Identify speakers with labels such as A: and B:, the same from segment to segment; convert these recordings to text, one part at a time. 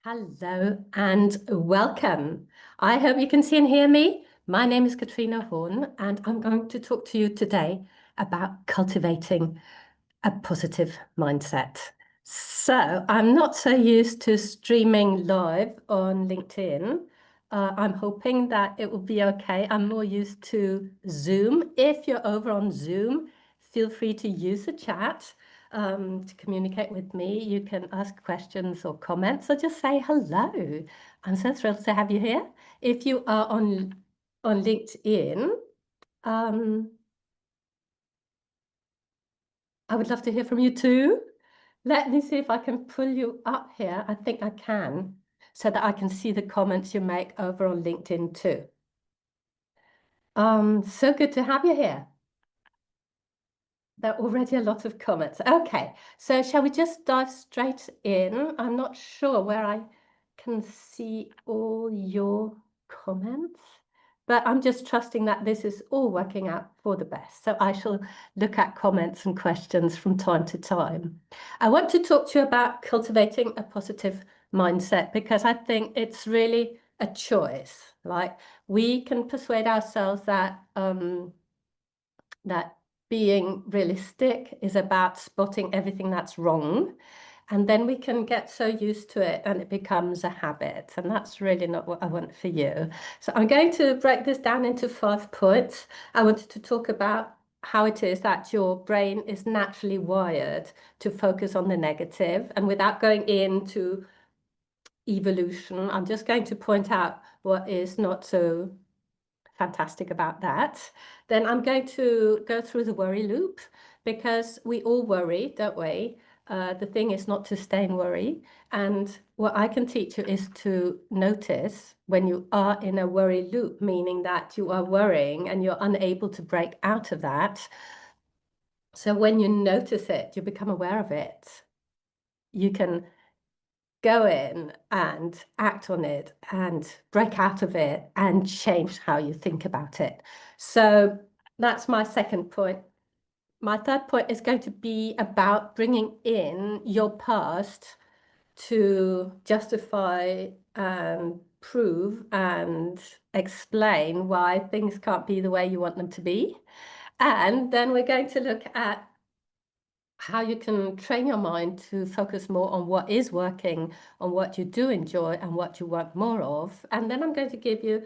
A: Hello and welcome. I hope you can see and hear me. My name is Katrina Horn, and I'm going to talk to you today about cultivating a positive mindset. So, I'm not so used to streaming live on LinkedIn. I'm hoping that it will be okay. I'm more used to Zoom. If you're over on Zoom, feel free to use the chat to communicate with me. You can ask questions or comments or just say hello. I'm so thrilled to have you here. If you are on LinkedIn, um, I would love to hear from you too. Let me see if I can pull you up here. I think I can, so that I can see the comments you make over on LinkedIn too. So good to have you here. There are already a lot of comments. Okay, so shall we just dive straight in? I'm not sure where I can see all your comments, but I'm just trusting that this is all working out for the best. So I shall look at comments and questions from time to time. I want to talk to you about cultivating a positive mindset because I think it's really a choice. Like we can persuade ourselves that that being realistic is about spotting everything that's wrong. And then we can get so used to it and it becomes a habit. And that's really not what I want for you. So I'm going to break this down into 5 points. I wanted to talk about how it is that your brain is naturally wired to focus on the negative. And without going into evolution, I'm just going to point out what is not so fantastic about that. Then I'm going to go through the worry loop because we all worry, don't we? The thing is not to stay in worry. And what I can teach you is to notice when you are in a worry loop, meaning that you are worrying and you're unable to break out of that. So when you notice it, you become aware of it. You can go in and act on it and break out of it and change how you think about it. So that's my second point. My third point is going to be about bringing in your past to justify and prove and explain why things can't be the way you want them to be. And then we're going to look at how you can train your mind to focus more on what is working, on what you do enjoy and what you want more of. And then I'm going to give you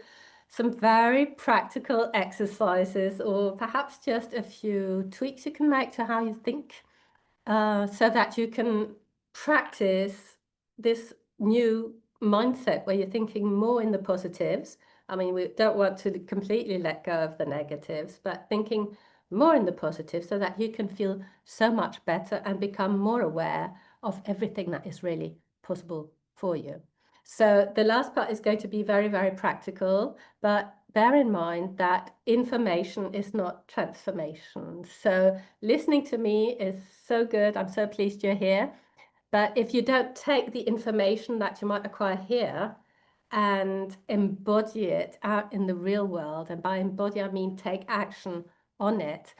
A: some very practical exercises or perhaps just a few tweaks you can make to how you think so that you can practice this new mindset where you're thinking more in the positives. I mean, we don't want to completely let go of the negatives, but thinking more in the positive so that you can feel so much better and become more aware of everything that is really possible for you. So the last part is going to be very, very practical, but bear in mind that information is not transformation. So listening to me is so good. I'm so pleased you're here. But if you don't take the information that you might acquire here and embody it out in the real world, and by embody, I mean take action on it,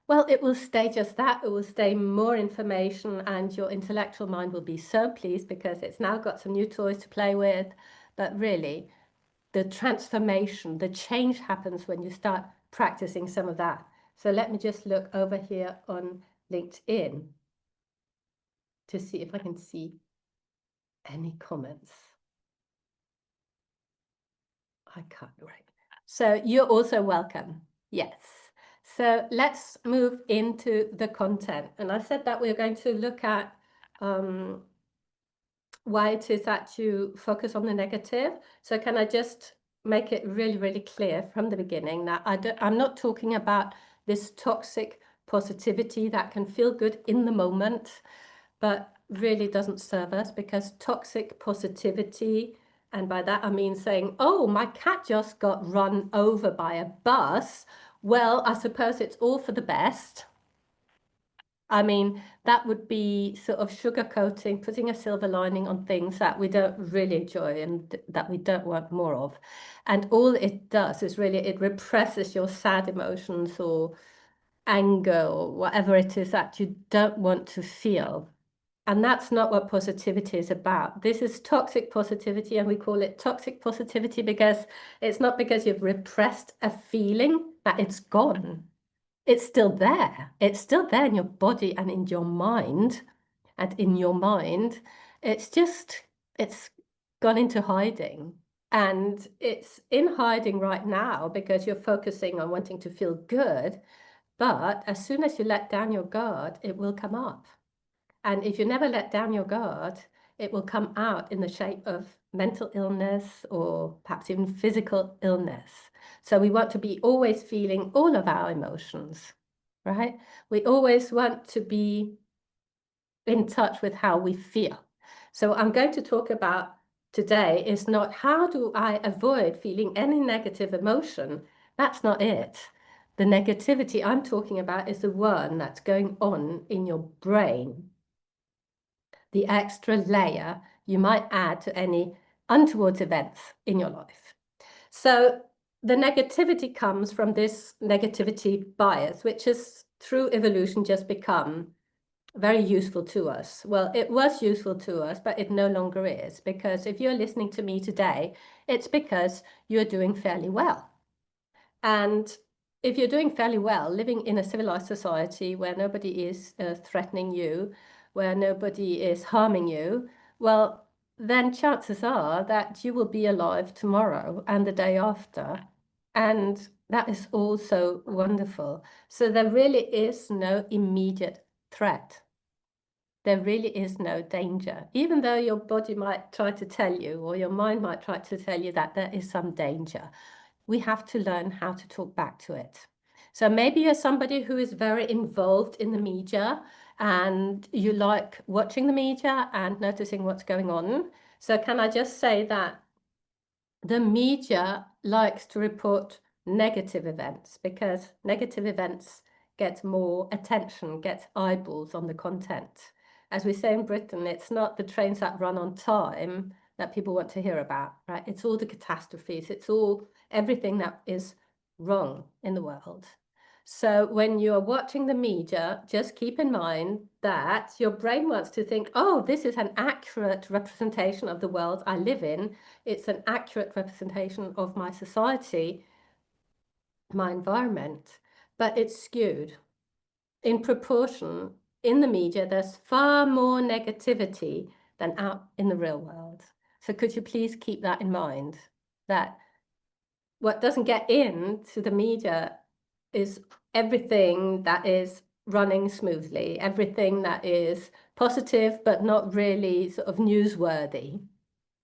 A: well, it will stay just that. It will stay more information, and your intellectual mind will be so pleased because it's now got some new toys to play with. But really, the transformation, the change happens when you start practicing some of that. So let me just look over here on LinkedIn to see if I can see any comments. I can't, right. So you're also welcome. Yes. So let's move into the content. And I said that we're going to look at why it is that you focus on the negative. So can I just make it really, really clear from the beginning that I'm not talking about this toxic positivity that can feel good in the moment, but really doesn't serve us, because toxic positivity, and by that I mean saying, oh, my cat just got run over by a bus. Well, I suppose it's all for the best. I mean, that would be sort of sugarcoating, putting a silver lining on things that we don't really enjoy and that we don't want more of. And all it does is really, it represses your sad emotions or anger or whatever it is that you don't want to feel. And that's not what positivity is about. This is toxic positivity, and we call it toxic positivity because it's not because you've repressed a feeling that it's gone. It's still there. It's still there in your body and in your mind. And in your mind, it's just, it's gone into hiding. And it's in hiding right now because you're focusing on wanting to feel good. But as soon as you let down your guard, it will come up. And if you never let down your guard, it will come out in the shape of mental illness or perhaps even physical illness. So we want to be always feeling all of our emotions, right? We always want to be in touch with how we feel. So I'm going to talk about today is not how do I avoid feeling any negative emotion? That's not it. The negativity I'm talking about is the one that's going on in your brain, the extra layer you might add to any untoward events in your life. So the negativity comes from this negativity bias, which has through evolution just become very useful to us. Well, it was useful to us, but it no longer is, because if you're listening to me today, it's because you're doing fairly well. And if you're doing fairly well, living in a civilized society where nobody is threatening you, where nobody is harming you, well, then chances are that you will be alive tomorrow and the day after. And that is also wonderful. So there really is no immediate threat. There really is no danger, even though your body might try to tell you, or your mind might try to tell you that there is some danger. We have to learn how to talk back to it. So maybe you're somebody who is very involved in the media and you like watching the media and noticing what's going on. So can I just say that the media likes to report negative events because negative events get more attention, get eyeballs on the content. As we say in Britain, it's not the trains that run on time that people want to hear about, right? It's all the catastrophes, it's all everything that is wrong in the world. So when you're watching the media, just keep in mind that your brain wants to think, oh, this is an accurate representation of the world I live in. It's an accurate representation of my society, my environment, but it's skewed. In proportion, in the media, there's far more negativity than out in the real world. So could you please keep that in mind, that what doesn't get into the media is everything that is running smoothly, everything that is positive, but not really sort of newsworthy.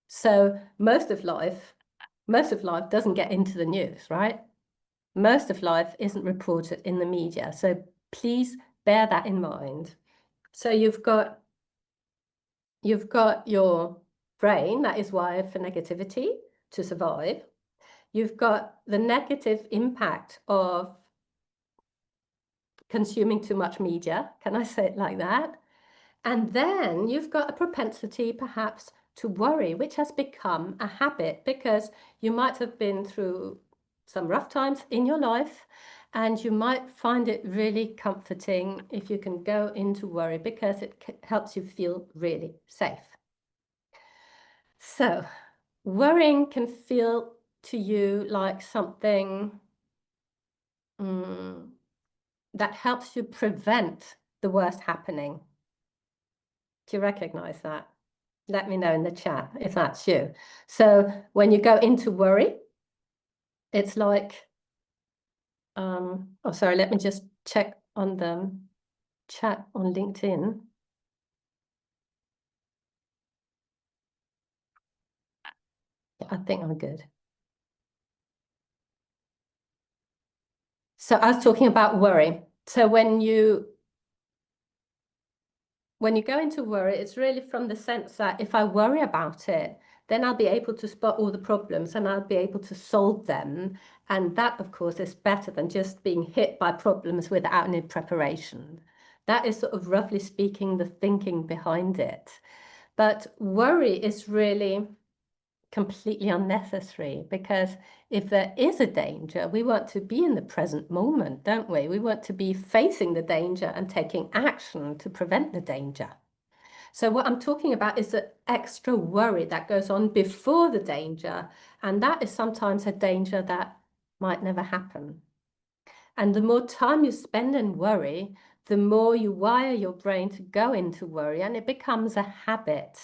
A: So most of life doesn't get into the news, right? Most of life isn't reported in the media. So please bear that in mind. So you've got your brain that is wired for negativity to survive. You've got the negative impact of consuming too much media. Can I say it like that? And then you've got a propensity perhaps to worry, which has become a habit because you might have been through some rough times in your life and you might find it really comforting if you can go into worry because it helps you feel really safe. So worrying can feel to you like something that helps you prevent the worst happening. Do you recognize that? Let me know in the chat if that's you. So when you go into worry, it's like, oh, sorry, let me just check on the chat on LinkedIn. I think I'm good. So I was talking about worry. So when you go into worry, it's really from the sense that if I worry about it, then I'll be able to spot all the problems and I'll be able to solve them. And that, of course, is better than just being hit by problems without any preparation. That is sort of roughly speaking the thinking behind it. But worry is really completely unnecessary because if there is a danger, we want to be in the present moment, don't we? We want to be facing the danger and taking action to prevent the danger. So what I'm talking about is the extra worry that goes on before the danger, and that is sometimes a danger that might never happen. And the more time you spend in worry, the more you wire your brain to go into worry, and it becomes a habit.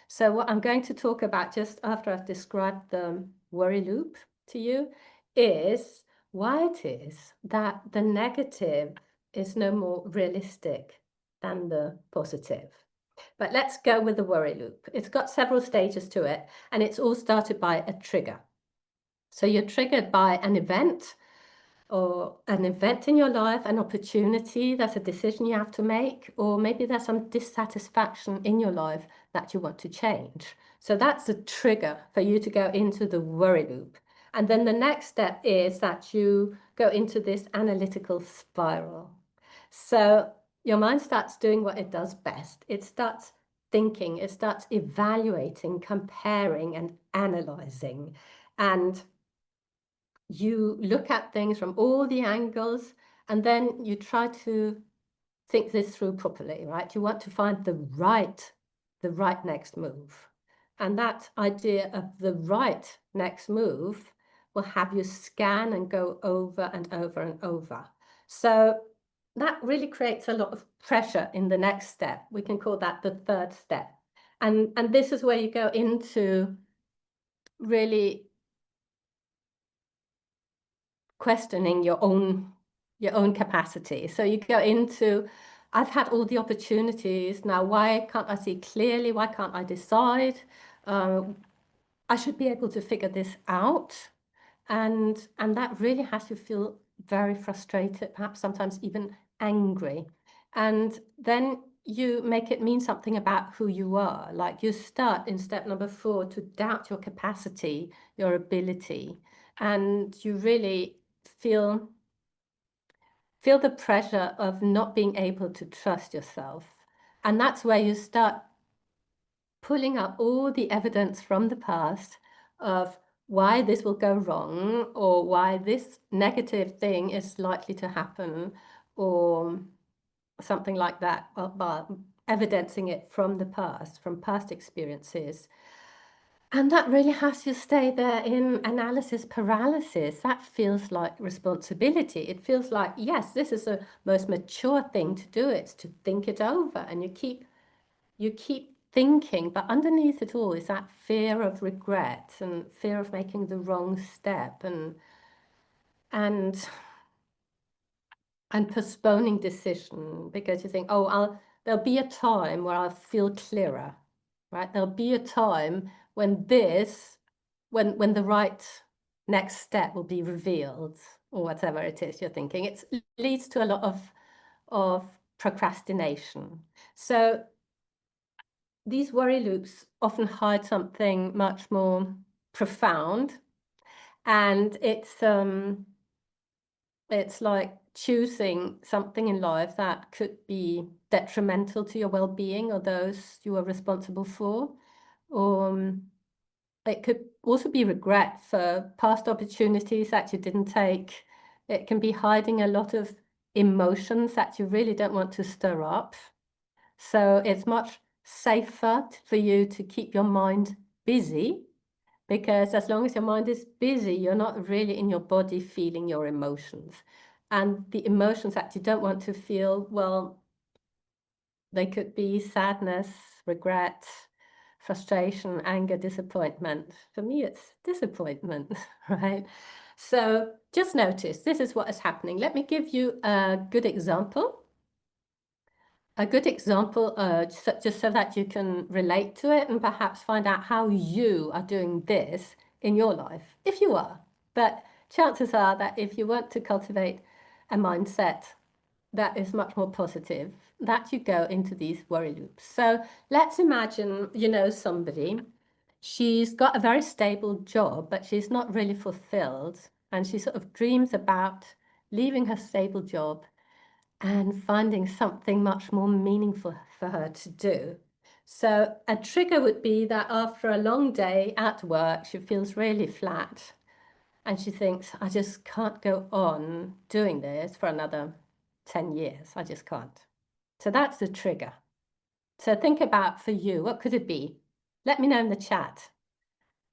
A: So what I'm going to talk about just after I've described the worry loop to you is why it is that the negative is no more realistic than the positive. But let's go with the worry loop. It's got several stages to it, and it's all started by a trigger. So you're triggered by an event or an event in your life, an opportunity, that's a decision you have to make, or maybe there's some dissatisfaction in your life that you want to change. So that's the trigger for you to go into the worry loop. And then the next step is that you go into this analytical spiral. So your mind starts doing what it does best. It starts thinking, it starts evaluating, comparing, and analyzing. And you look at things from all the angles, and then you try to think this through properly, right? You want to find the right next move. And that idea of the right next move will have you scan and go over and over and over. So that really creates a lot of pressure in the next step. We can call that the third step. And this is where you go into really questioning your own capacity. So you go into, I've had all the opportunities. Now, why can't I see clearly? Why can't I decide? I should be able to figure this out. And that really has you feel very frustrated, perhaps sometimes even angry. And then you make it mean something about who you are. Like you start in step number 4 to doubt your capacity, your ability, and you really feel the pressure of not being able to trust yourself. And that's where you start pulling up all the evidence from the past of why this will go wrong, or why this negative thing is likely to happen, or something like that, but evidencing it from the past, from past experiences. And that really has you stay there in analysis paralysis. That feels like responsibility. It feels like, yes, this is the most mature thing to do. It's to think it over, and you keep thinking, but underneath it all is that fear of regret and fear of making the wrong step, and postponing decision because you think, oh, there'll be a time where I'll feel clearer, right? There'll be a time when when the right next step will be revealed, or whatever it is you're thinking. It leads to a lot of procrastination. So these worry loops often hide something much more profound, and it's like choosing something in life that could be detrimental to your well-being or those you are responsible for. Or it could also be regret for past opportunities that you didn't take. It can be hiding a lot of emotions that you really don't want to stir up. So it's much safer for you to keep your mind busy, because as long as your mind is busy, you're not really in your body feeling your emotions. And the emotions that you don't want to feel, well, they could be sadness, regret, frustration, anger, disappointment. For me, it's disappointment, right? So just notice this is what is happening. Let me give you a good example. Just so that you can relate to it and perhaps find out how you are doing this in your life, if you are. But chances are that if you want to cultivate a mindset that is much more positive, that you go into these worry loops. So let's imagine, somebody, she's got a very stable job, but she's not really fulfilled. And she sort of dreams about leaving her stable job and finding something much more meaningful for her to do. So a trigger would be that after a long day at work, she feels really flat and she thinks, I just can't go on doing this for another 10 years. I just can't. So that's the trigger. So think about for you, what could it be? Let me know in the chat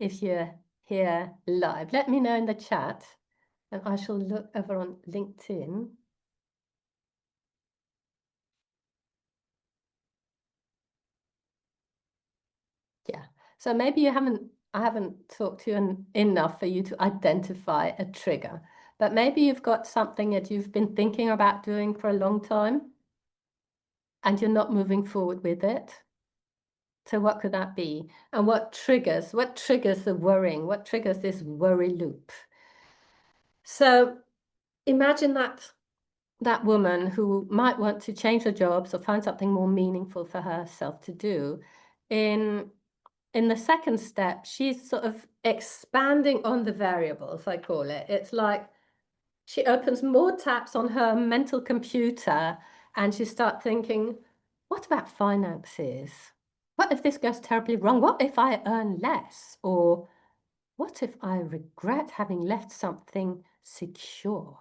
A: if you're here live. Let me know in the chat, and I shall look over on LinkedIn. Yeah. So maybe I haven't talked to you enough for you to identify a trigger, but maybe you've got something that you've been thinking about doing for a long time and you're not moving forward with it. So what could that be? And what triggers the worrying? What triggers this worry loop? So imagine that woman who might want to change her jobs or find something more meaningful for herself to do. In the second step, she's sort of expanding on the variables, I call it. It's like she opens more tabs on her mental computer and she starts thinking, what about finances? What if this goes terribly wrong? What if I earn less? Or what if I regret having left something secure?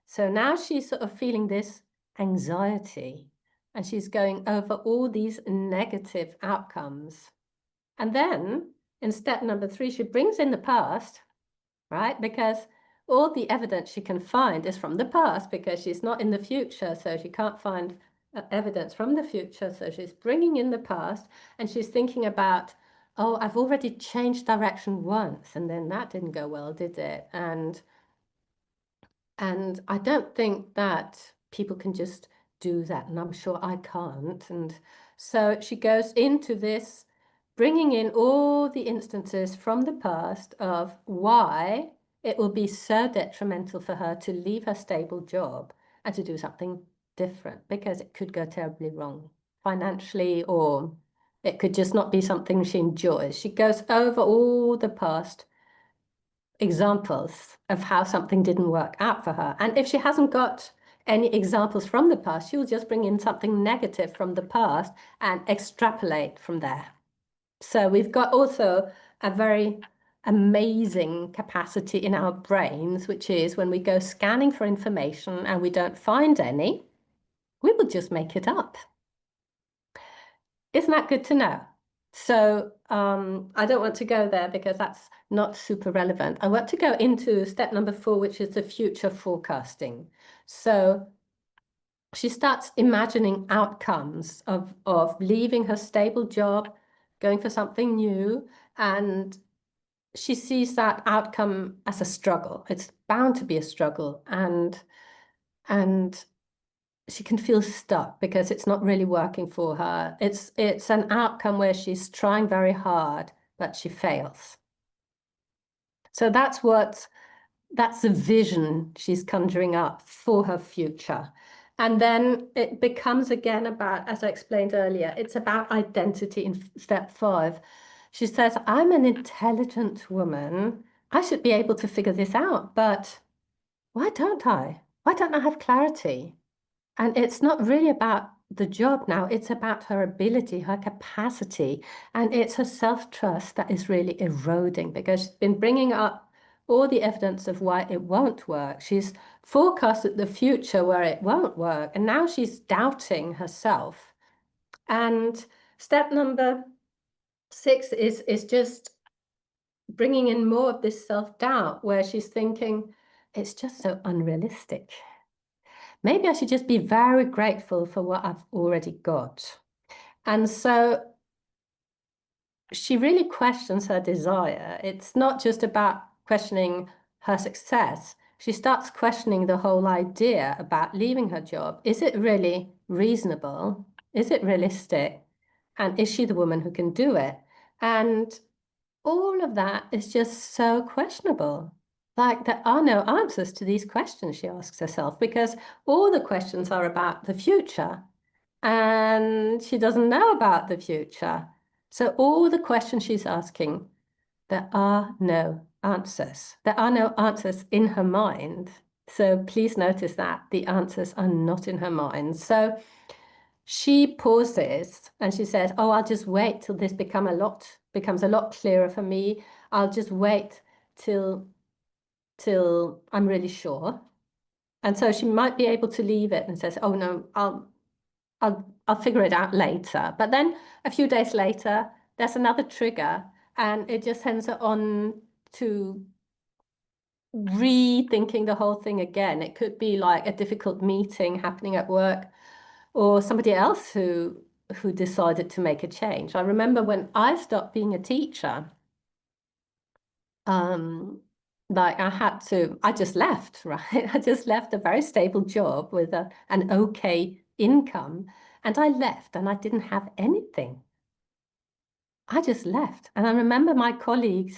A: So now she's sort of feeling this anxiety and she's going over all these negative outcomes. And then in step number 3, she brings in the past, right? Because all the evidence she can find is from the past because she's not in the future. So she can't find evidence from the future. So she's bringing in the past and she's thinking about, oh, I've already changed direction once and then that didn't go well, did it? And I don't think that people can just do that, and I'm sure I can't. And so she goes into this, bringing in all the instances from the past of why it will be so detrimental for her to leave her stable job and to do something different, because it could go terribly wrong financially, or it could just not be something she enjoys. She goes over all the past examples of how something didn't work out for her. And if she hasn't got any examples from the past, she'll just bring in something negative from the past and extrapolate from there. So we've got also a very amazing capacity in our brains, which is when we go scanning for information and we don't find any, we will just make it up. Isn't that good to know? So I don't want to go there because that's not super relevant. I want to go into step number 4, which is the future forecasting. So she starts imagining outcomes of leaving her stable job, going for something new, and she sees that outcome as a struggle. It's bound to be a struggle, and she can feel stuck because it's not really working for her. It's an outcome where she's trying very hard, but she fails. So that's the vision she's conjuring up for her future. And then it becomes again about, as I explained earlier, it's about identity in step 5. She says, I'm an intelligent woman. I should be able to figure this out, but why don't I? Why don't I have clarity? And it's not really about the job now, it's about her ability, her capacity, and it's her self-trust that is really eroding because she's been bringing up all the evidence of why it won't work. She's forecasted the future where it won't work, and now she's doubting herself. And step number 6 is just bringing in more of this self-doubt where she's thinking, it's just so unrealistic. Maybe I should just be very grateful for what I've already got. And so she really questions her desire. It's not just about questioning her success. She starts questioning the whole idea about leaving her job. Is it really reasonable? Is it realistic? And is she the woman who can do it? And all of that is just so questionable. Like, there are no answers to these questions, she asks herself, because all the questions are about the future, and she doesn't know about the future. So all the questions she's asking, there are no answers. There are no answers in her mind. So please notice that the answers are not in her mind. So she pauses and she says, oh, I'll just wait till this becomes a lot clearer for me. I'll just wait till I'm really sure. And so she might be able to leave it and says, oh no, I'll I'll figure it out later. But then a few days later, there's another trigger, and it just sends it on to rethinking the whole thing again. It could be like a difficult meeting happening at work, or somebody else who decided to make a change. I remember when I stopped being a teacher, like I just left, right? I just left a very stable job with an okay income, and I left and I didn't have anything. I just left. And I remember my colleagues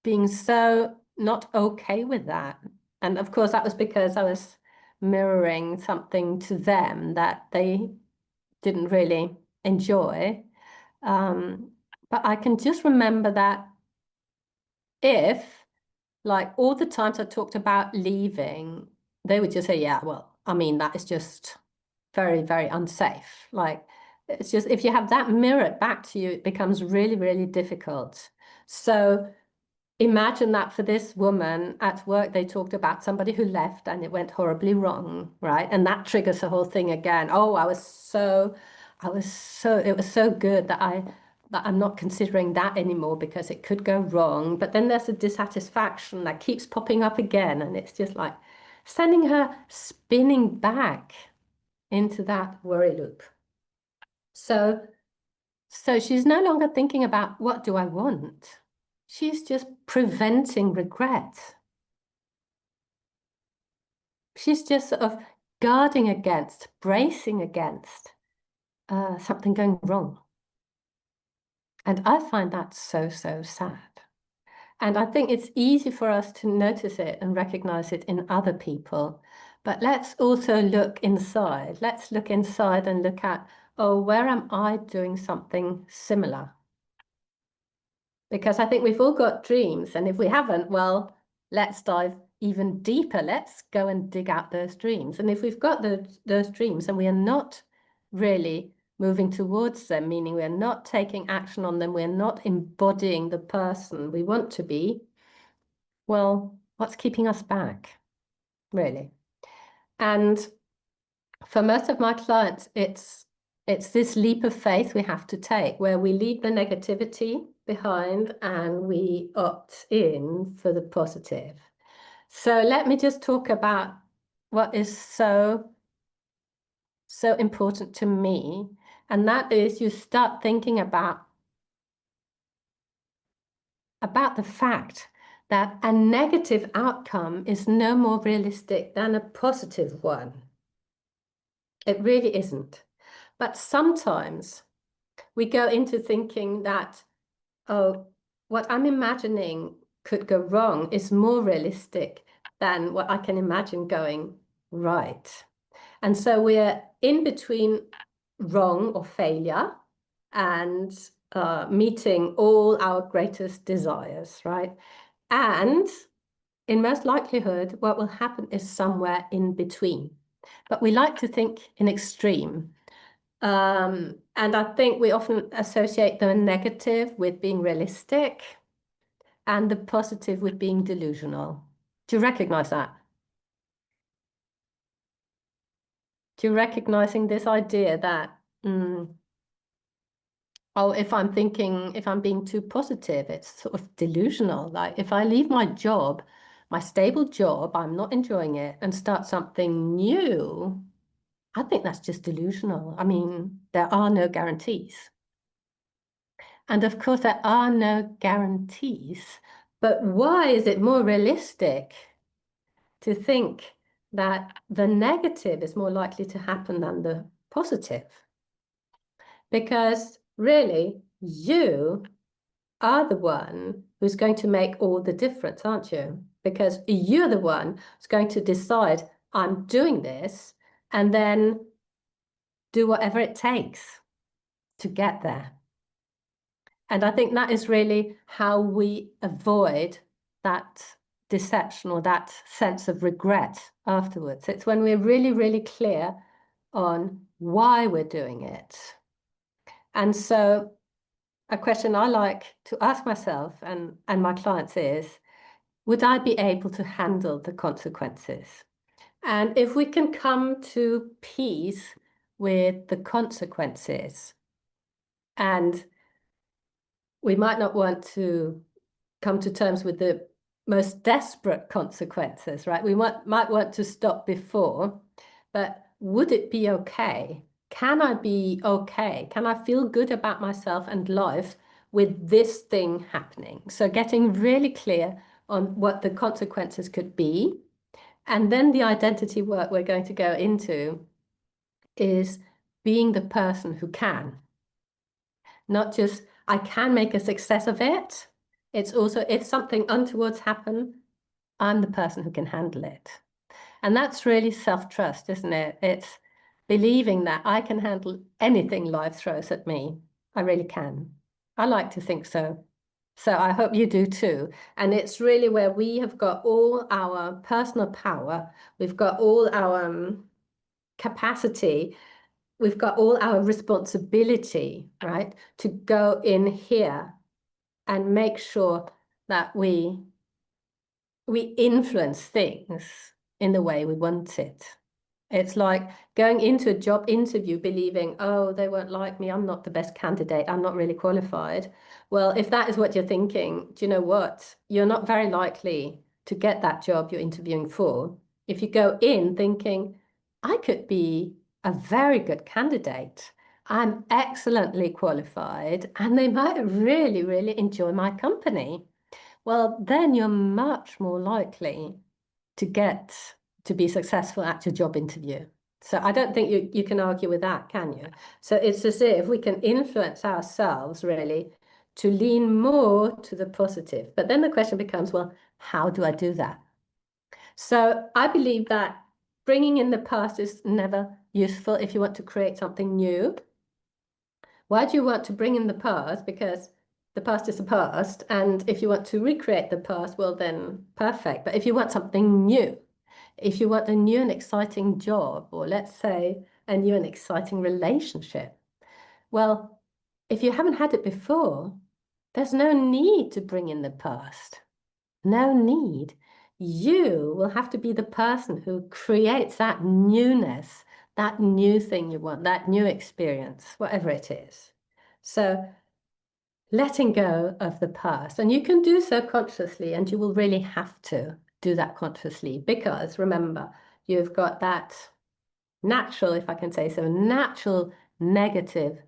A: being so not okay with that. And of course, that was because I was mirroring something to them that they didn't really enjoy. But I can just remember that if, like, all the times I talked about leaving, they would just say, yeah, well, I mean, that is just very, very unsafe. Like, it's just, if you have that mirrored back to you, it becomes really, really difficult. So imagine that for this woman at work, they talked about somebody who left and it went horribly wrong, right? And that triggers the whole thing again. Oh, it was so good that I'm not considering that anymore because it could go wrong. But then there's a dissatisfaction that keeps popping up again. And it's just like sending her spinning back into that worry loop. So she's no longer thinking about what do I want? She's just preventing regret. She's just sort of guarding against, bracing against something going wrong. And I find that so, so sad. And I think it's easy for us to notice it and recognize it in other people. But let's also look inside. Let's look inside and look at, oh, where am I doing something similar? Because I think we've all got dreams. And if we haven't, well, let's dive even deeper. Let's go and dig out those dreams. And if we've got those dreams and we are not really moving towards them, meaning we're not taking action on them, we're not embodying the person we want to be, well, what's keeping us back, really? And for most of my clients, it's this leap of faith we have to take where we leave the negativity behind and we opt in for the positive. So let me just talk about what is so important to me, and that is you start thinking about the fact that a negative outcome is no more realistic than a positive one. It really isn't. But sometimes we go into thinking that, oh, what I'm imagining could go wrong is more realistic than what I can imagine going right. And so we're in between wrong or failure and meeting all our greatest desires, right? And in most likelihood, what will happen is somewhere in between. But we like to think in extreme. And I think we often associate the negative with being realistic and the positive with being delusional. Do you recognize that? Do you recognizing this idea that, oh, if I'm being too positive, it's sort of delusional. Like if I leave my job, my stable job, I'm not enjoying it, and start something new, I think that's just delusional. I mean, there are no guarantees. And of course, there are no guarantees. But why is it more realistic to think that the negative is more likely to happen than the positive? Because really, you are the one who's going to make all the difference, aren't you? Because you're the one who's going to decide, I'm doing this, and then do whatever it takes to get there. And I think that is really how we avoid that deception or that sense of regret afterwards. It's when we're really, really clear on why we're doing it. And so a question I like to ask myself and my clients is, would I be able to handle the consequences? And if we can come to peace with the consequences. And we might not want to come to terms with the most desperate consequences, right? We might want to stop before, but would it be okay? Can I be okay? Can I feel good about myself and life with this thing happening? So getting really clear on what the consequences could be. And then the identity work we're going to go into is being the person who can, not just I can make a success of it. It's also if something untoward's happen, I'm the person who can handle it. And that's really self-trust, isn't it? It's believing that I can handle anything life throws at me. I really can. I like to think so. So I hope you do too. And it's really where we have got all our personal power, we've got all our capacity, we've got all our responsibility, right, to go in here and make sure that we influence things in the way we want it. It's like going into a job interview believing, oh, they won't like me, I'm not the best candidate, I'm not really qualified. Well, if that is what you're thinking, do you know what? You're not very likely to get that job you're interviewing for. If you go in thinking, I could be a very good candidate, I'm excellently qualified, and they might really, really enjoy my company. Well, then you're much more likely to get to be successful at your job interview. So I don't think you can argue with that, can you? So it's as if we can influence ourselves really to lean more to the positive. But then the question becomes, well, how do I do that? So I believe that bringing in the past is never useful if you want to create something new. Why do you want to bring in the past? Because the past is the past. And if you want to recreate the past, well, then perfect. But if you want something new, if you want a new and exciting job, or let's say a new and exciting relationship, well, if you haven't had it before, there's no need to bring in the past. No need. You will have to be the person who creates that newness, that new thing you want, that new experience, whatever it is. So letting go of the past, and you can do so consciously, and you will really have to do that consciously because remember, you've got that natural, if I can say so, natural negative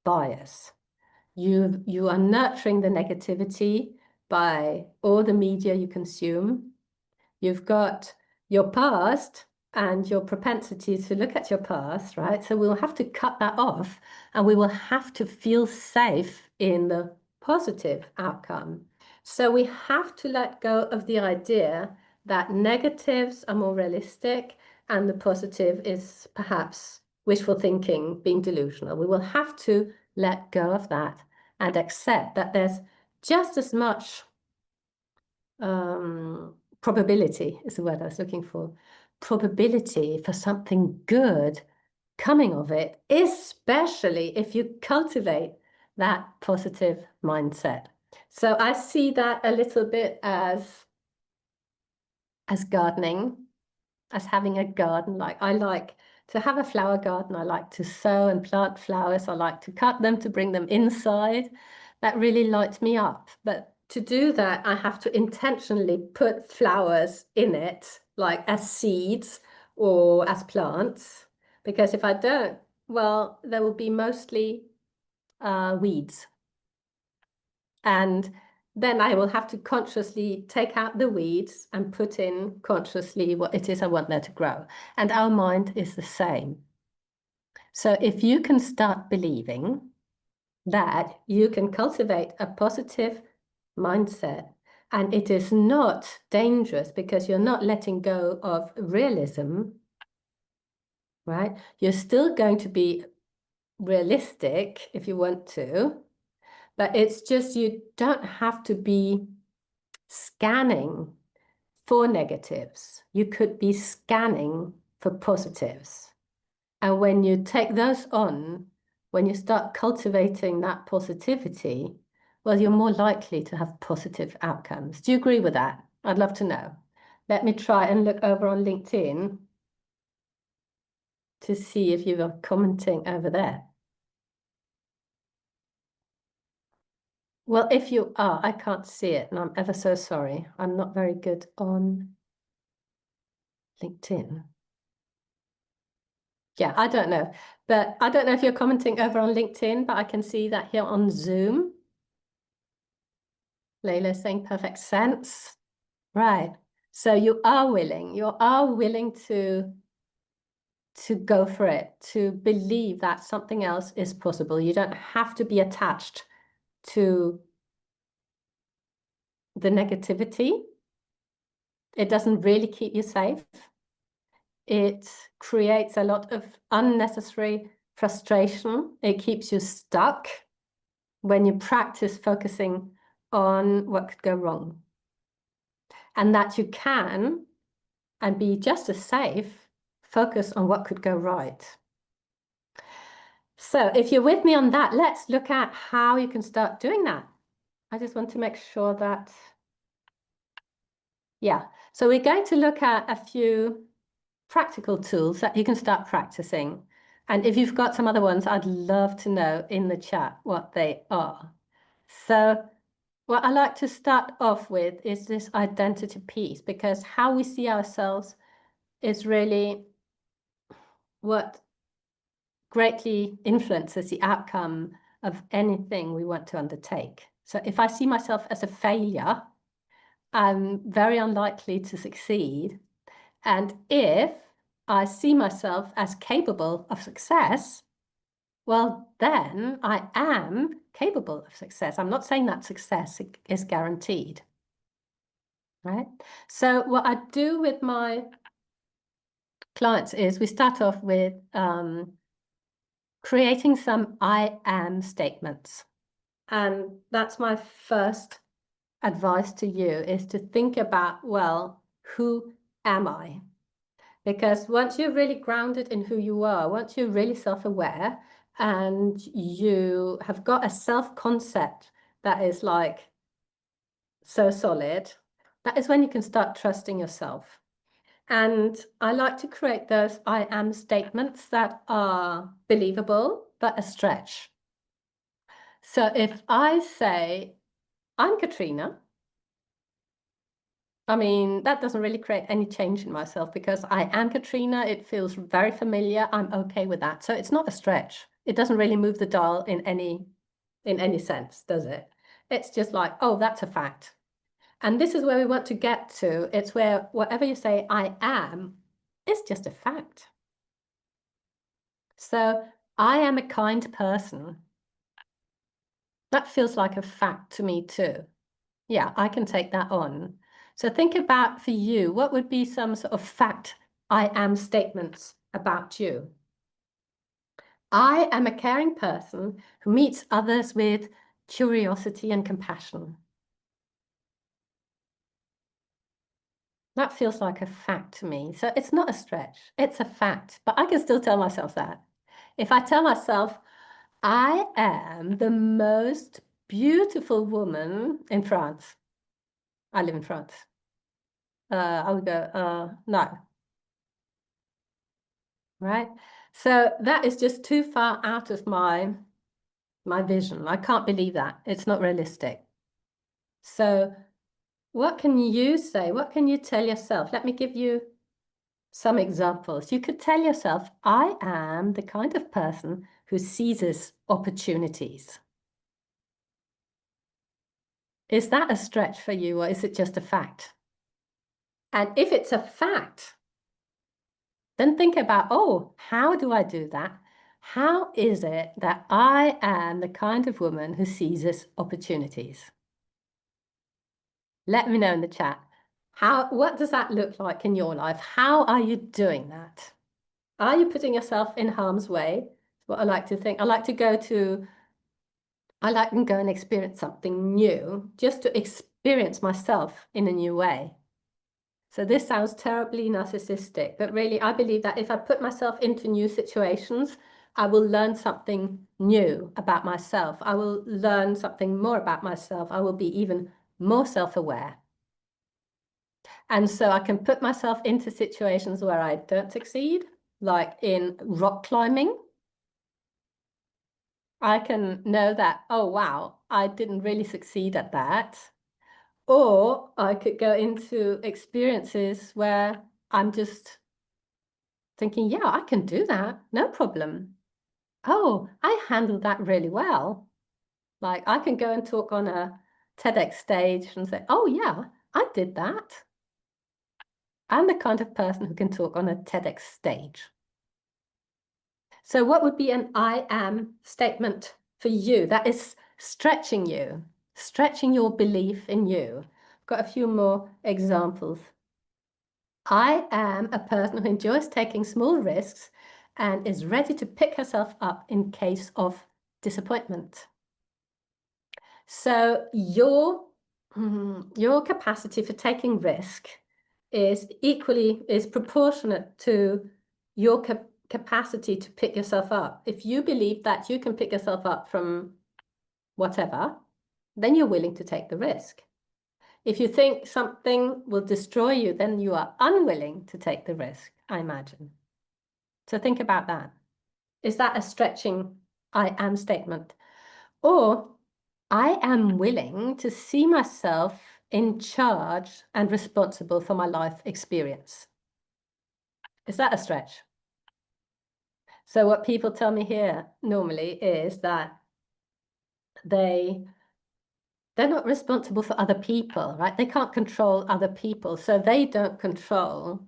A: bias. You are nurturing the negativity by all the media you consume. You've got your past and your propensity to look at your past, right? So we'll have to cut that off and we will have to feel safe in the positive outcome. So we have to let go of the idea that negatives are more realistic and the positive is perhaps wishful thinking, being delusional. We will have to let go of that and accept that there's just as much probability is the word I was looking for, probability for something good coming of it, especially if you cultivate that positive mindset. So I see that a little bit as gardening, as having a garden. Like I like to have a flower garden. I like to sow and plant flowers. I like to cut them to bring them inside. That really lights me up. But to do that, I have to intentionally put flowers in it, like as seeds or as plants. Because if I don't, well, there will be mostly weeds. And then I will have to consciously take out the weeds and put in consciously what it is I want there to grow. And our mind is the same. So if you can start believing that you can cultivate a positive mindset and it is not dangerous because you're not letting go of realism, right? You're still going to be realistic if you want to, but it's just you don't have to be scanning for negatives. You could be scanning for positives. And when you take those on, when you start cultivating that positivity, well, you're more likely to have positive outcomes. Do you agree with that? I'd love to know. Let me try and look over on LinkedIn. to see if you are commenting over there. Well, if you are, I can't see it, and I'm ever so sorry. I'm not very good on LinkedIn. Yeah, I don't know. But I don't know if you're commenting over on LinkedIn, but I can see that here on Zoom. Layla's saying perfect sense. Right. So you are willing to go for it, to believe that something else is possible. You don't have to be attached to the negativity. It doesn't really keep you safe. It creates a lot of unnecessary frustration. It keeps you stuck when you practice focusing on what could go wrong. And that you can, and be just as safe, focus on what could go right. So if you're with me on that, let's look at how you can start doing that. I just want to make sure that, yeah. So we're going to look at a few practical tools that you can start practicing. And if you've got some other ones, I'd love to know in the chat what they are. So what I like to start off with is this identity piece, because how we see ourselves is really what greatly influences the outcome of anything we want to undertake. So if I see myself as a failure, I'm very unlikely to succeed. And if I see myself as capable of success, well, then I am capable of success. I'm not saying that success is guaranteed, right? So what I do with my clients is we start off with creating some I am statements. And that's my first advice to you, is to think about, well, who am I? Because once you're really grounded in who you are, once you're really self-aware and you have got a self-concept that is like so solid, that is when you can start trusting yourself. And I like to create those I am statements that are believable, but a stretch. So if I say, I'm Katrina, I mean, that doesn't really create any change in myself because I am Katrina. It feels very familiar. I'm okay with that. So it's not a stretch. It doesn't really move the dial in any sense, does it? It's just like, oh, that's a fact. And this is where we want to get to. It's where whatever you say, I am, is just a fact. So I am a kind person. That feels like a fact to me too. Yeah, I can take that on. So think about, for you, what would be some sort of fact I am statements about you? I am a caring person who meets others with curiosity and compassion. That feels like a fact to me. So it's not a stretch, it's a fact, but I can still tell myself that. If I tell myself, I am the most beautiful woman in France. I live in France. I would go, no, right? So that is just too far out of my vision. I can't believe that. It's not realistic. So what can you say? What can you tell yourself? Let me give you some examples. You could tell yourself, I am the kind of person who seizes opportunities. Is that a stretch for you, or is it just a fact? And if it's a fact, then think about, oh, how do I do that? How is it that I am the kind of woman who seizes opportunities? Let me know in the chat. What does that look like in your life? How are you doing that? Are you putting yourself in harm's way? That's what I like to think. I like to go and experience something new, just to experience myself in a new way. So this sounds terribly narcissistic, but really I believe that if I put myself into new situations, I will learn something new about myself. I will learn something more about myself. I will be even more self-aware. And so I can put myself into situations where I don't succeed, like in rock climbing. I can know that, oh, wow, I didn't really succeed at that. Or I could go into experiences where I'm just thinking, yeah, I can do that, no problem. Oh, I handled that really well. Like I can go and talk on a TEDx stage and say, oh, yeah, I did that. I'm the kind of person who can talk on a TEDx stage. So what would be an I am statement for you that is stretching you, stretching your belief in you? I've got a few more examples. I am a person who enjoys taking small risks and is ready to pick herself up in case of disappointment. So your capacity for taking risk is proportionate to your capacity to pick yourself up. If you believe that you can pick yourself up from whatever, then you're willing to take the risk. If you think something will destroy you, then you are unwilling to take the risk, I imagine. So think about that. Is that a stretching I am statement? Or I am willing to see myself in charge and responsible for my life experience. Is that a stretch? So what people tell me here normally is that they're not responsible for other people, right? They can't control other people, so they don't control.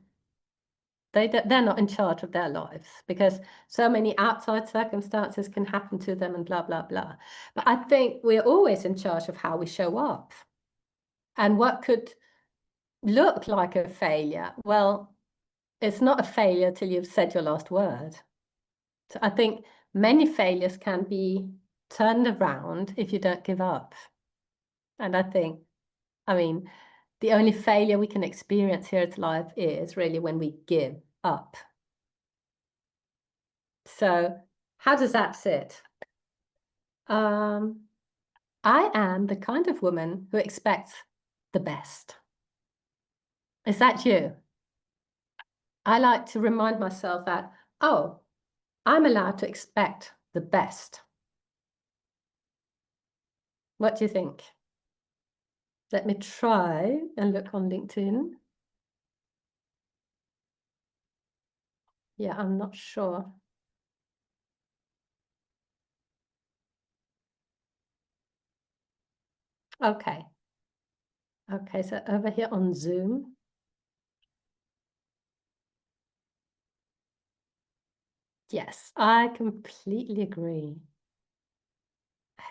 A: They're not in charge of their lives because so many outside circumstances can happen to them and blah, blah, blah. But I think we're always in charge of how we show up. And what could look like a failure, well, it's not a failure till you've said your last word. So I think many failures can be turned around if you don't give up. And I mean, the only failure we can experience here at life is really when we give up. So how does that sit? I am the kind of woman who expects the best. Is that you? I like to remind myself that, oh, I'm allowed to expect the best. What do you think? Let me try and look on LinkedIn. Yeah, I'm not sure. Okay. Okay, so over here on Zoom. Yes, I completely agree.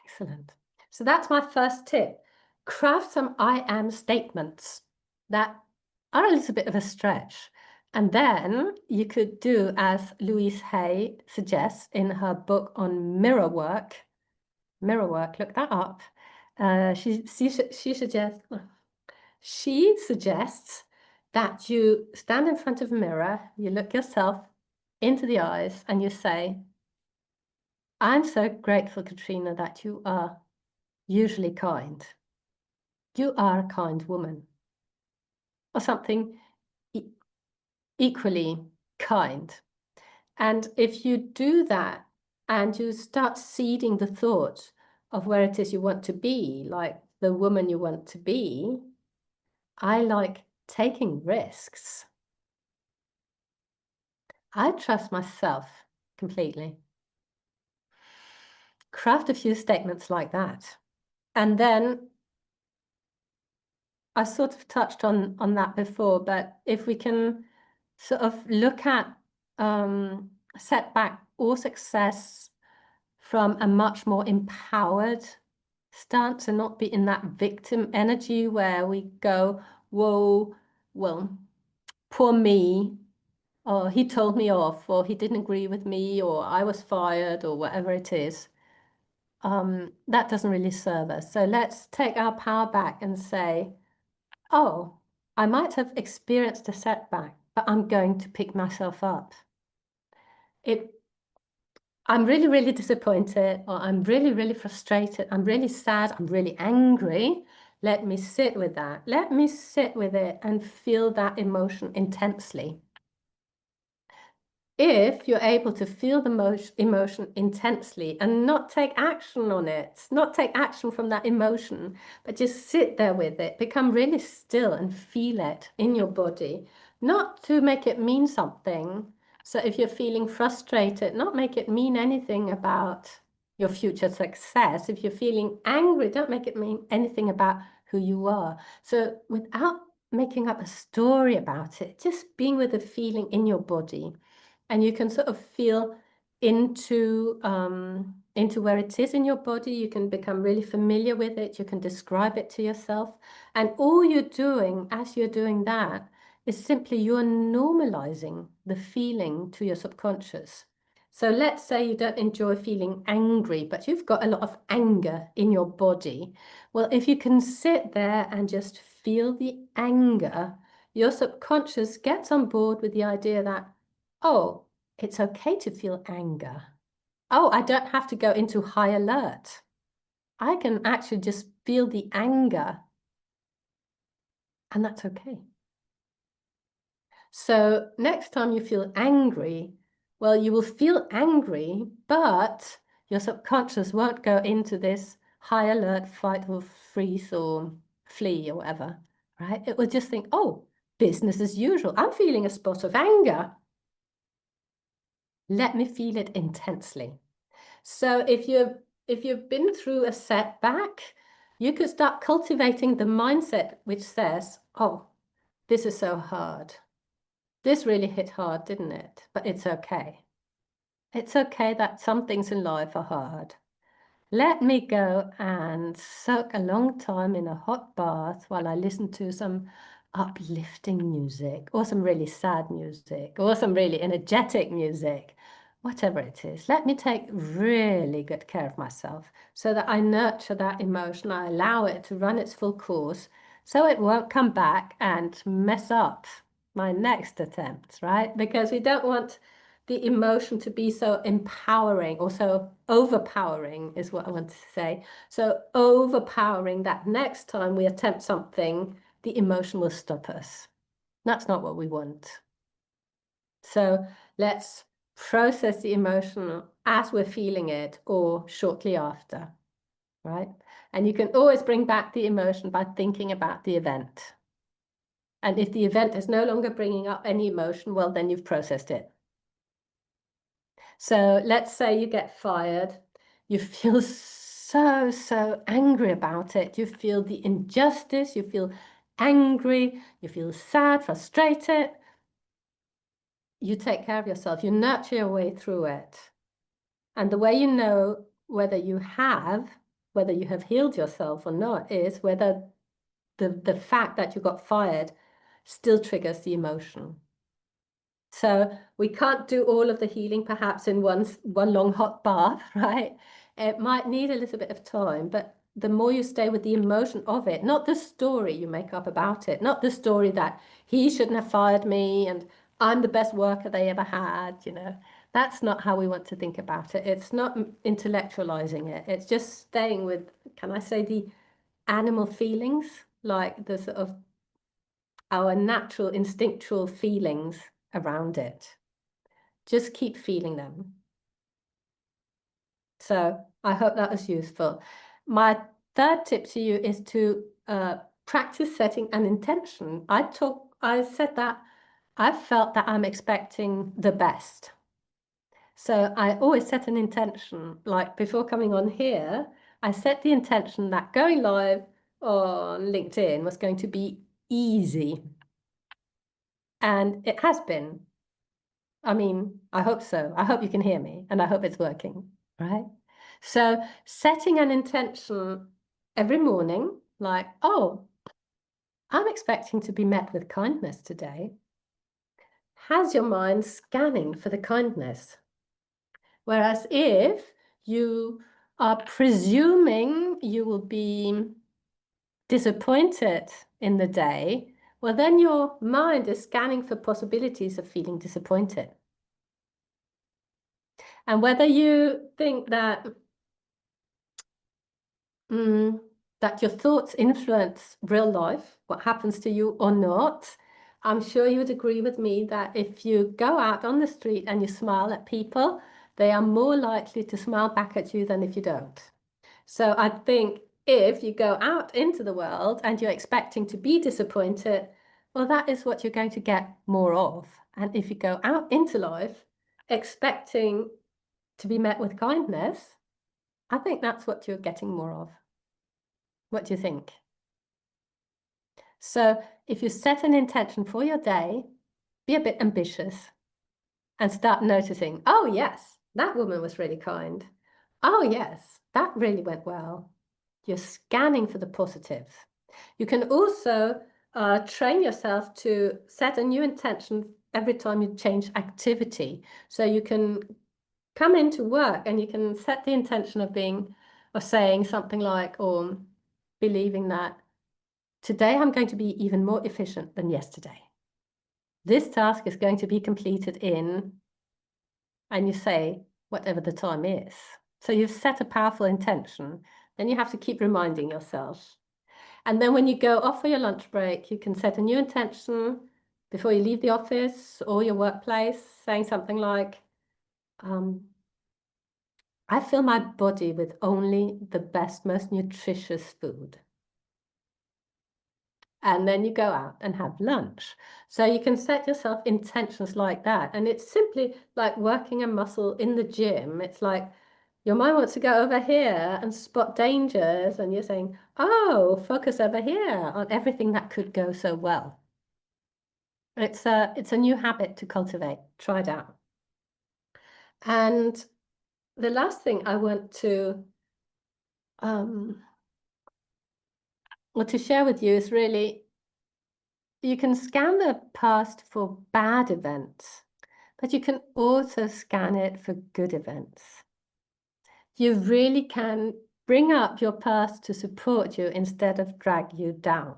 A: Excellent. So that's my first tip. Craft some I am statements that are a little bit of a stretch. And then you could do as Louise Hay suggests in her book on mirror work, look that up. She suggests that you stand in front of a mirror, you look yourself into the eyes and you say, I'm so grateful, Katrina, that you are usually kind. You are a kind woman. Or something equally kind. And if you do that and you start seeding the thought of where it is you want to be, like the woman you want to be, I like taking risks. I trust myself completely. Craft a few statements like that. And then I sort of touched on that before, but if we can sort of look at setback or success from a much more empowered stance and not be in that victim energy where we go, whoa, well, poor me, or he told me off, or he didn't agree with me, or I was fired, or whatever it is. That doesn't really serve us. So let's take our power back and say, oh, I might have experienced a setback, but I'm going to pick myself up. I'm really, really disappointed, or I'm really, really frustrated. I'm really sad. I'm really angry. Let me sit with that. Let me sit with it and feel that emotion intensely. if you're able to feel the emotion intensely and not take action on it, not take action from that emotion, but just sit there with it, become really still and feel it in your body, not to make it mean something. So if you're feeling frustrated, not make it mean anything about your future success. If you're feeling angry, don't make it mean anything about who you are. So without making up a story about it, just being with the feeling in your body. And you can sort of feel into where it is in your body. You can become really familiar with it. You can describe it to yourself. And all you're doing as you're doing that is simply you're normalizing the feeling to your subconscious. So let's say you don't enjoy feeling angry, but you've got a lot of anger in your body. Well, if you can sit there and just feel the anger, your subconscious gets on board with the idea that, oh, it's okay to feel anger. Oh, I don't have to go into high alert. I can actually just feel the anger, and that's okay. So next time you feel angry, well, you will feel angry, but your subconscious won't go into this high alert, fight or freeze or flee or whatever, right? It will just think, oh, business as usual. I'm feeling a spot of anger. Let me feel it intensely. So if you've been through a setback, you could start cultivating the mindset which says, oh, this is so hard. This really hit hard, didn't it? But it's okay. It's okay that some things in life are hard. Let me go and soak a long time in a hot bath while I listen to some uplifting music or some really sad music or some really energetic music, whatever it is. Let me take really good care of myself so that I nurture that emotion. I allow it to run its full course so it won't come back and mess up my next attempt, right? Because we don't want the emotion to be so empowering or so overpowering is what I want to say. So overpowering that next time we attempt something, the emotion will stop us. That's not what we want. So let's process the emotion as we're feeling it or shortly after, right? And you can always bring back the emotion by thinking about the event. And if the event is no longer bringing up any emotion, well, then you've processed it. So let's say you get fired, you feel so angry about it. You feel the injustice, you feel angry, you feel sad, frustrated. You take care of yourself, you nurture your way through it. And the way you know whether you have healed yourself or not is whether the fact that you got fired still triggers the emotion. So we can't do all of the healing perhaps in one long hot bath, right? It might need a little bit of time, but the more you stay with the emotion of it, not the story you make up about it, not the story that he shouldn't have fired me and I'm the best worker they ever had, That's not how we want to think about it. It's not intellectualizing it. It's just staying with, can I say, the animal feelings, like the sort of our natural instinctual feelings around it. Just keep feeling them. So I hope that was useful. My third tip to you is to practice setting an intention. I said that I felt that I'm expecting the best. So I always set an intention, like before coming on here, I set the intention that going live on LinkedIn was going to be easy. And it has been. I mean, I hope so. I hope you can hear me and I hope it's working, right? So setting an intention every morning, like, oh, I'm expecting to be met with kindness today, has your mind scanning for the kindness. Whereas if you are presuming you will be disappointed in the day, well, then your mind is scanning for possibilities of feeling disappointed. And whether you think that that your thoughts influence real life, what happens to you or not, I'm sure you would agree with me that if you go out on the street and you smile at people, they are more likely to smile back at you than if you don't. So I think if you go out into the world and you're expecting to be disappointed, well, that is what you're going to get more of. And if you go out into life expecting to be met with kindness, I think that's what you're getting more of. What do you think? So if you set an intention for your day, be a bit ambitious and start noticing, oh, yes, that woman was really kind. Oh, yes, that really went well. You're scanning for the positives. You can also train yourself to set a new intention every time you change activity. So you can come into work and you can set the intention of being or saying something like, or believing that today I'm going to be even more efficient than yesterday. This task is going to be completed in, and you say whatever the time is. So you've set a powerful intention. Then you have to keep reminding yourself. And then when you go off for your lunch break, you can set a new intention before you leave the office or your workplace, saying something like, I fill my body with only the best, most nutritious food. And then you go out and have lunch. So you can set yourself intentions like that. And it's simply like working a muscle in the gym. It's like your mind wants to go over here and spot dangers. And you're saying, oh, focus over here on everything that could go so well. It's a new habit to cultivate. Try it out. And the last thing I want to share with you is really, you can scan the past for bad events, but you can also scan it for good events. You really can bring up your past to support you instead of drag you down.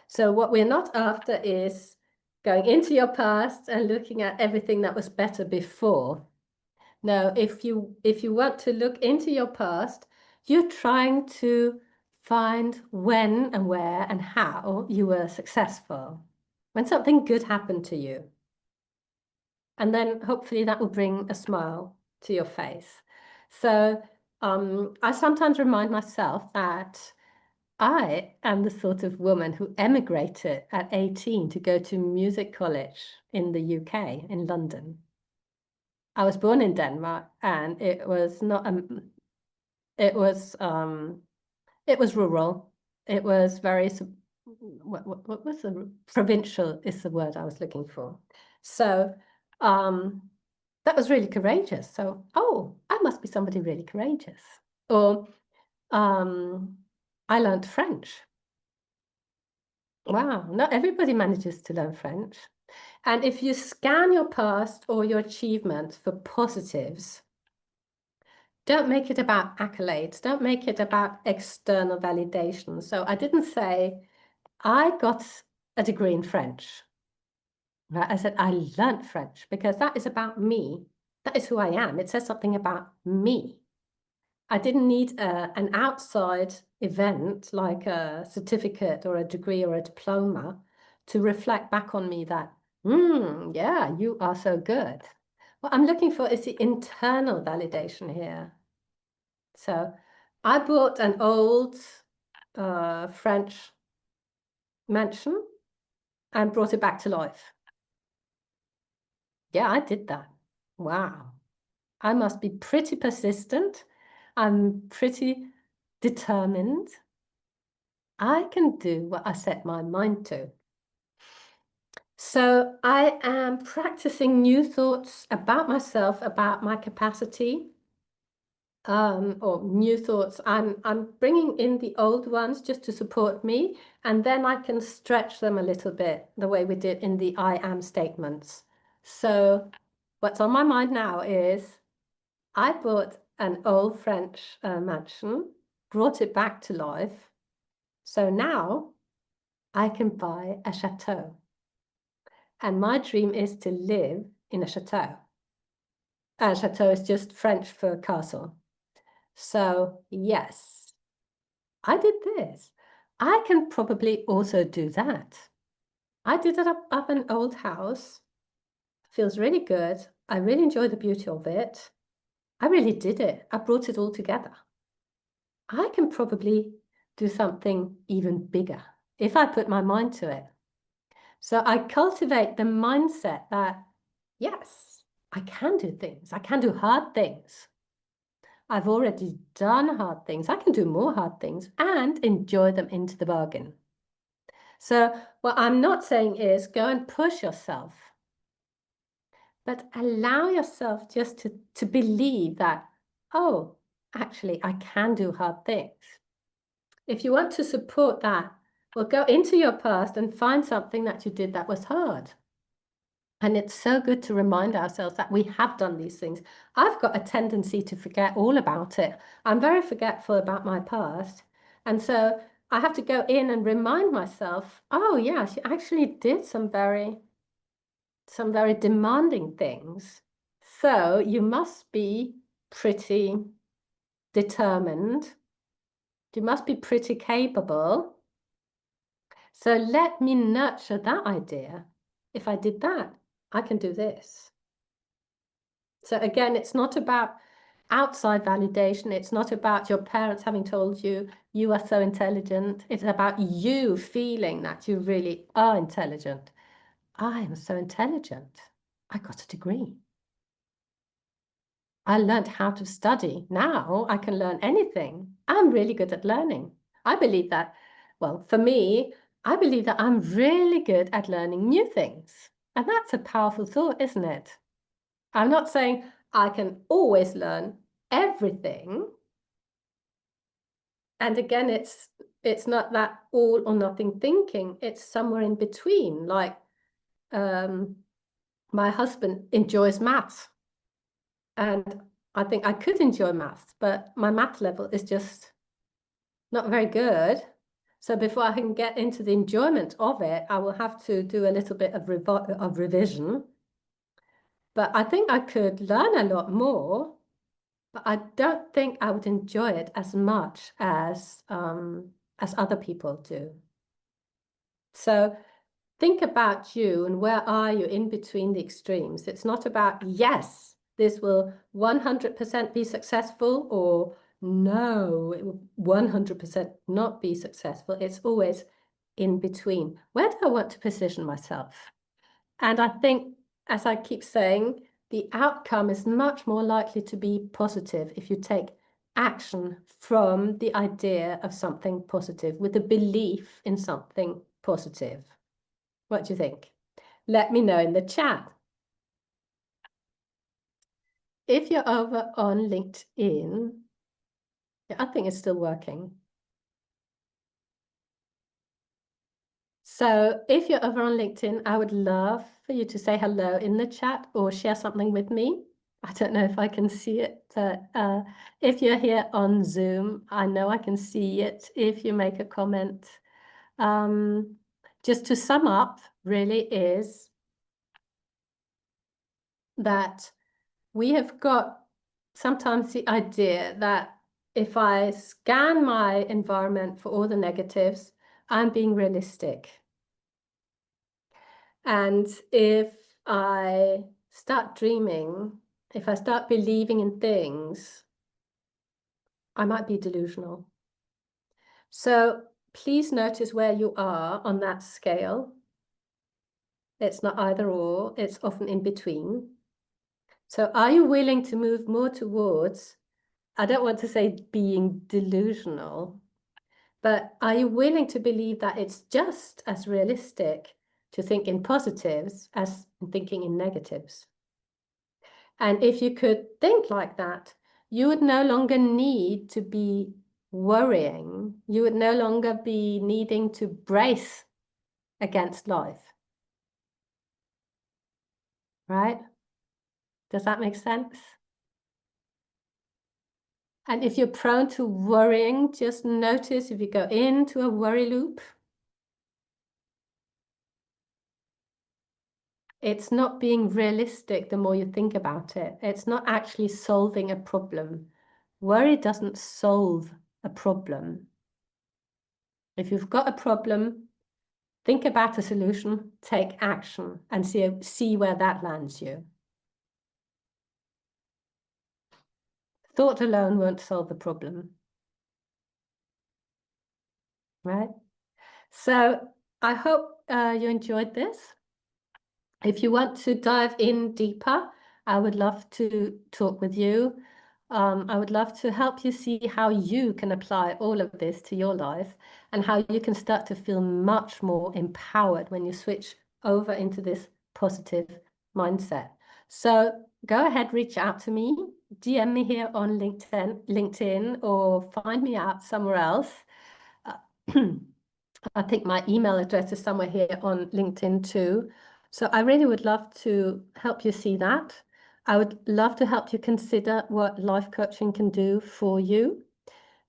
A: So what we're not after is going into your past and looking at everything that was better before. No, if you want to look into your past, you're trying to find when and where and how you were successful, when something good happened to you. And then hopefully that will bring a smile to your face. So I sometimes remind myself that I am the sort of woman who emigrated at 18 to go to music college in the UK, in London. I was born in Denmark, and it was not it was rural. It was very what was the provincial is the word I was looking for. So that was really courageous. So, oh, I must be somebody really courageous. Or I learned French. Wow, not everybody manages to learn French. And if you scan your past or your achievements for positives, don't make it about accolades. Don't make it about external validation. So I didn't say, I got a degree in French. Right? I said, I learned French because that is about me. That is who I am. It says something about me. I didn't need an outside event like a certificate or a degree or a diploma to reflect back on me that, yeah, you are so good. What I'm looking for is the internal validation here. So I bought an old French mansion and brought it back to life. Yeah, I did that. Wow. I must be pretty persistent. I'm pretty determined. I can do what I set my mind to. So I am practicing new thoughts about myself, about my capacity, or new thoughts. I'm bringing in the old ones just to support me, and then I can stretch them a little bit the way we did in the I am statements. So what's on my mind now is I bought an old French mansion, brought it back to life. So now I can buy a chateau. And my dream is to live in a chateau. A chateau is just French for castle. So yes, I did this. I can probably also do that. I did it up an old house. Feels really good. I really enjoy the beauty of it. I really did it. I brought it all together. I can probably do something even bigger if I put my mind to it. So I cultivate the mindset that, yes, I can do things. I can do hard things. I've already done hard things. I can do more hard things and enjoy them into the bargain. So what I'm not saying is go and push yourself, but allow yourself just to believe that, oh, actually, I can do hard things. If you want to support that, well, go into your past and find something that you did that was hard. And it's so good to remind ourselves that we have done these things. I've got a tendency to forget all about it. I'm very forgetful about my past. And so I have to go in and remind myself, oh yeah, she actually did some very demanding things. So you must be pretty determined. You must be pretty capable. So let me nurture that idea. If I did that, I can do this. So again, it's not about outside validation. It's not about your parents having told you you are so intelligent. It's about you feeling that you really are intelligent. I am so intelligent. I got a degree. I learned how to study. Now I can learn anything. I'm really good at learning. I believe that, well, for me, I believe that I'm really good at learning new things. And that's a powerful thought, isn't it? I'm not saying I can always learn everything. And again, it's not that all or nothing thinking. It's somewhere in between. Like my husband enjoys maths. And I think I could enjoy maths, but my math level is just not very good. So before I can get into the enjoyment of it, I will have to do a little bit of revision. But I think I could learn a lot more, but I don't think I would enjoy it as much as other people do. So think about you and where are you in between the extremes. It's not about, yes, this will 100% be successful, or no, it will 100% not be successful. It's always in between. Where do I want to position myself? And I think, as I keep saying, the outcome is much more likely to be positive if you take action from the idea of something positive, with a belief in something positive. What do you think? Let me know in the chat. If you're over on LinkedIn, yeah, I think it's still working. So if you're over on LinkedIn, I would love for you to say hello in the chat or share something with me. I don't know if I can see it, but if you're here on Zoom, I know I can see it if you make a comment. Just to sum up, really is that we have got sometimes the idea that if I scan my environment for all the negatives, I'm being realistic. And if I start dreaming, if I start believing in things, I might be delusional. So please notice where you are on that scale. It's not either or, it's often in between. So are you willing to move more towards, I don't want to say being delusional, but are you willing to believe that it's just as realistic to think in positives as thinking in negatives? And if you could think like that, you would no longer need to be worrying. You would no longer be needing to brace against life, right? Does that make sense? And if you're prone to worrying, just notice if you go into a worry loop, it's not being realistic the more you think about it. It's not actually solving a problem. Worry doesn't solve a problem. If you've got a problem, Think about a solution, take action, and see where that lands you. Thought alone won't solve the problem, right? So I hope you enjoyed this. If you want to dive in deeper, I would love to talk with you. I would love to help you see how you can apply all of this to your life and how you can start to feel much more empowered when you switch over into this positive mindset. So go ahead, reach out to me, DM me here on LinkedIn, or find me out somewhere else. I think my email address is somewhere here on LinkedIn too. So I really would love to help you see that. I would love to help you consider what life coaching can do for you,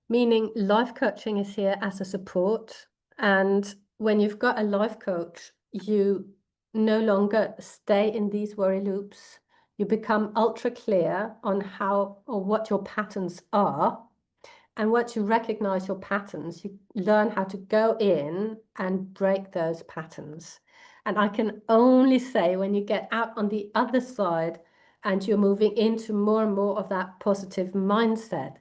A: meaning life coaching is here as a support. And when you've got a life coach, you no longer stay in these worry loops. You become ultra clear on how or what your patterns are. And once you recognize your patterns, you learn how to go in and break those patterns. And I can only say when you get out on the other side and you're moving into more and more of that positive mindset,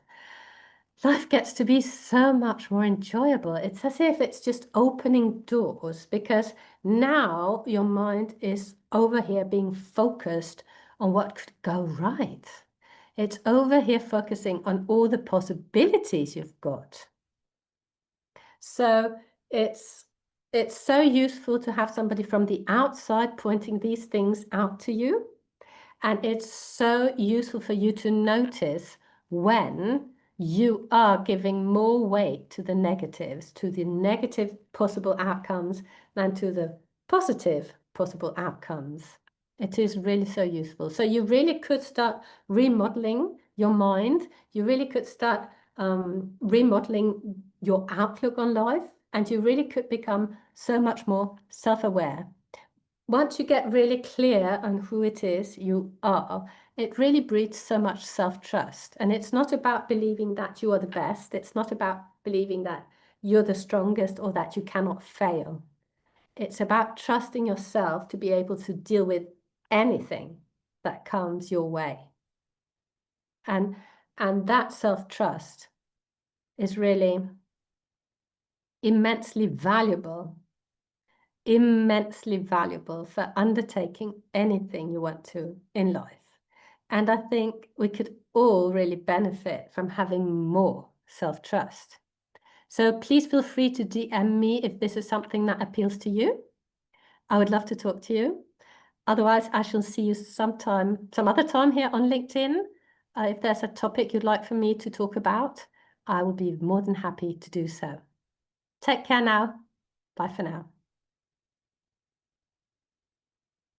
A: life gets to be so much more enjoyable. It's as if it's just opening doors, because now your mind is over here being focused on what could go right. It's over here focusing on all the possibilities you've got. So it's so useful to have somebody from the outside pointing these things out to you. And it's so useful for you to notice when you are giving more weight to the negatives, to the negative possible outcomes, than to the positive possible outcomes. It is really so useful. So you really could start remodeling your mind. You really could start remodeling your outlook on life, and you really could become so much more self-aware. Once you get really clear on who it is you are, it really breeds so much self-trust. And it's not about believing that you are the best. It's not about believing that you're the strongest or that you cannot fail. It's about trusting yourself to be able to deal with anything that comes your way. And that self-trust is really immensely valuable for undertaking anything you want to in life. And I think we could all really benefit from having more self-trust. So please feel free to DM me if this is something that appeals to you. I would love to talk to you. Otherwise, I shall see you some other time here on LinkedIn. If there's a topic you'd like for me to talk about, I will be more than happy to do so. Take care now. Bye for now.